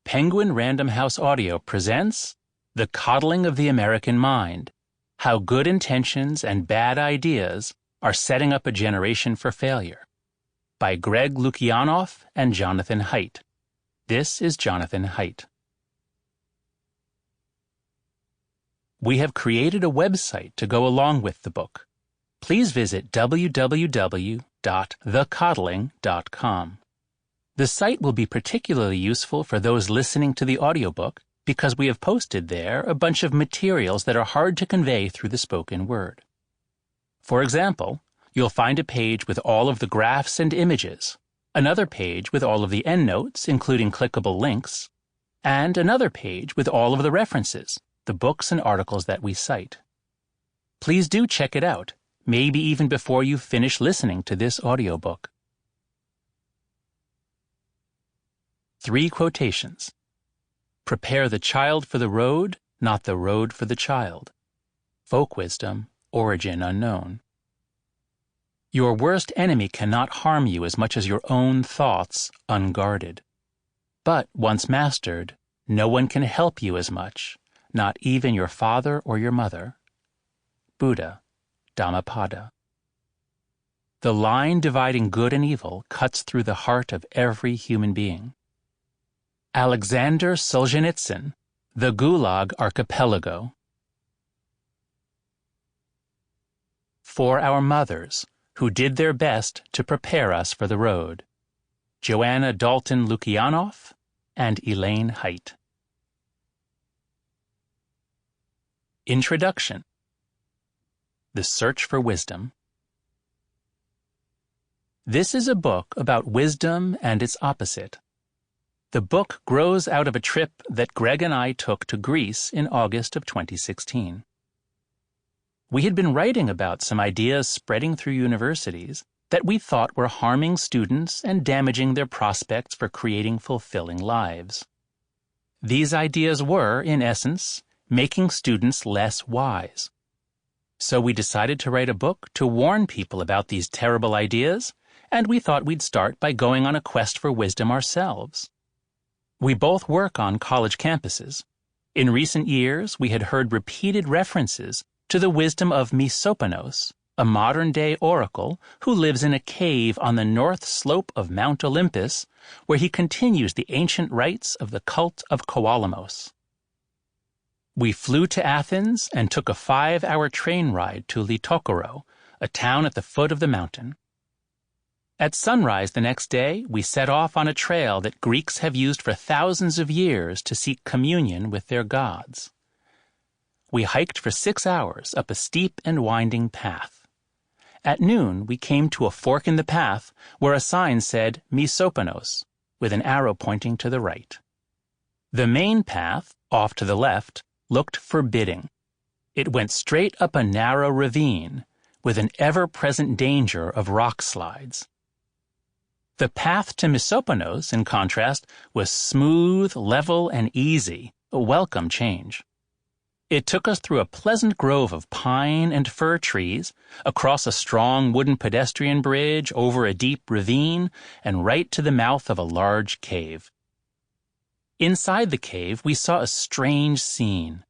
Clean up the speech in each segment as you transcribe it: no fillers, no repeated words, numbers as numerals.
Penguin Random House Audio presents The Coddling of the American Mind, How Good Intentions and Bad Ideas Are Setting Up a Generation for Failure, by Greg Lukianoff and Jonathan Haidt. This is Jonathan Haidt. We have created a website to go along with the book. Please visit www.thecoddling.com. The site will be particularly useful for those listening to the audiobook because we have posted there a bunch of materials that are hard to convey through the spoken word. For example, you'll find a page with all of the graphs and images, another page with all of the endnotes, including clickable links, and another page with all of the references, the books and articles that we cite. Please do check it out, maybe even before you finish listening to this audiobook. 3 quotations. Prepare the child for the road, not the road for the child. Folk wisdom, origin unknown. Your worst enemy cannot harm you as much as your own thoughts unguarded. But once mastered, no one can help you as much, not even your father or your mother. Buddha, Dhammapada. The line dividing good and evil cuts through the heart of every human being. Alexander Solzhenitsyn, The Gulag Archipelago. For our mothers, who did their best to prepare us for the road. Joanna Dalton Lukianoff and Elaine Haidt. Introduction. The Search for Wisdom. This is a book about wisdom and its opposite. The book grows out of a trip that Greg and I took to Greece in August of 2016. We had been writing about some ideas spreading through universities that we thought were harming students and damaging their prospects for creating fulfilling lives. These ideas were, in essence, making students less wise. So we decided to write a book to warn people about these terrible ideas, and we thought we'd start by going on a quest for wisdom ourselves. We both work on college campuses. In recent years, we had heard repeated references to the wisdom of Misoponos, a modern-day oracle who lives in a cave on the north slope of Mount Olympus, where he continues the ancient rites of the cult of Koalamos. We flew to Athens and took a 5-hour train ride to Litokoro, a town at the foot of the mountain. At sunrise the next day, we set off on a trail that Greeks have used for thousands of years to seek communion with their gods. We hiked for 6 hours up a steep and winding path. At noon, we came to a fork in the path where a sign said Misoponos, with an arrow pointing to the right. The main path, off to the left, looked forbidding. It went straight up a narrow ravine, with an ever-present danger of rock slides. The path to Misoponos, in contrast, was smooth, level, and easy, a welcome change. It took us through a pleasant grove of pine and fir trees, across a strong wooden pedestrian bridge, over a deep ravine, and right to the mouth of a large cave. Inside the cave, we saw a strange scene.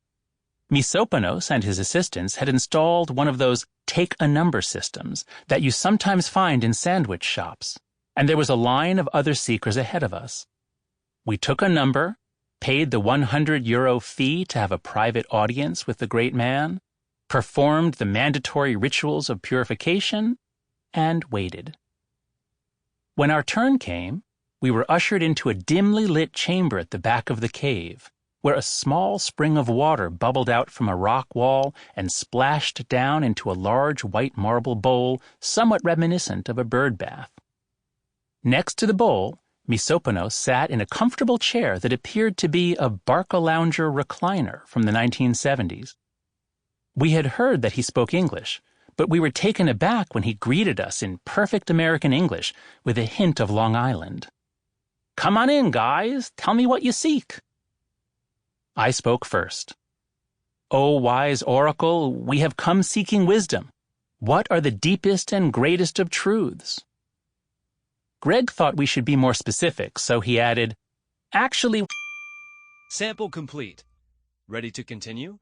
Misoponos and his assistants had installed one of those take-a-number systems that you sometimes find in sandwich shops, and there was a line of other seekers ahead of us. We took a number, paid the €100 fee to have a private audience with the great man, performed the mandatory rituals of purification, and waited. When our turn came, we were ushered into a dimly lit chamber at the back of the cave, where a small spring of water bubbled out from a rock wall and splashed down into a large white marble bowl somewhat reminiscent of a bird bath. Next to the bowl, Misoponos sat in a comfortable chair that appeared to be a Barcalounger recliner from the 1970s. We had heard that he spoke English, but we were taken aback when he greeted us in perfect American English with a hint of Long Island. "Come on in, guys. Tell me what you seek." I spoke first. "O wise oracle, we have come seeking wisdom. What are the deepest and greatest of truths?" Greg thought we should be more specific, so he added, "Actually, Sample complete. Ready to continue?